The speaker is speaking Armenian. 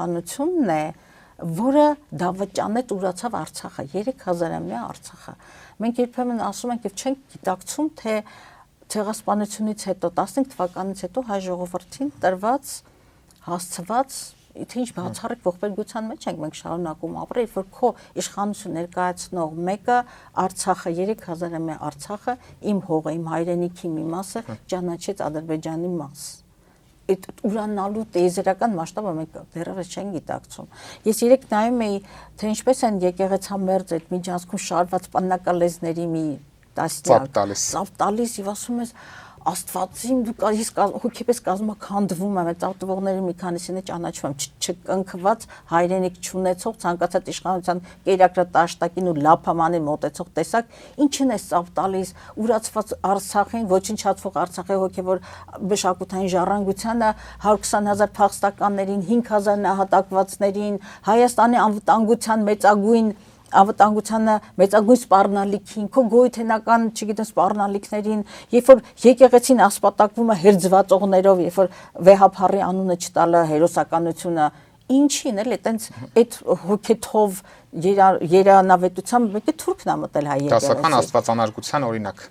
իշխանությունն է, որը դավաճանեց ուրացավ Արցախը, 3000-ամյա Արցախը։ Մենք երբեմն ասում ենք եւ չենք գիտակցում, թե ցեղասպանությունից հետո 15 թվականից հետո հայ ժողովրդին տրված հասցված Ինչ բացառիկ ողբերգության մեջ ենք մենք շարունակում ապրել, որ քո իշխանություն ներկայացնող մեկը Արցախը 3000-ամյա Արցախը իմ հողը, իմ հայրենիքի մի մասը ճանաչեց Ադրբեջանի մաս։ Այդ ուրանալու տեզերական մասշտաբը մենք դեռևս չենք գիտակցում։ Ես երեք նայում էի, թե ինչպես են եկեղեցամերձ այդ միջանցքում շարված պաննակալեզների մի ծապ տալիս եւ ասում ես Աստվածին դու հոգեպես կազմակերպվում եմ այդ ավտովողների մի քանիսին ճանաչում եմ չկնքված հայրենիք չունեցող ցանկացած իշխանության կերակրատաշտակին ու լափամանի մոտեցող տեսակ ինչին է ծավ տալիս ուրացված Արցախին ոչնչացվող Արցախի հոգևոր բշակութային ժառանգությանը 120,000 փախստականներին 5,000 նահատակվածներին Հայաստանի անվտանգության անվտանգությանը մեծագույն սպառնալիքին, քո գոյութենական, չգիտեմ, սպառնալիքներին, երբ որ եկեղեցին ասպատակվում է հերձվածողներով, երբ որ վեհափառի անունը չտալը հերոսականությունը, ինչին էլ այտենց այդ հոգեթով երանավետությամբ մեկը թուրքն է մտել հայ եկեղեցի։ Դասական աստվածանարգության օրինակ։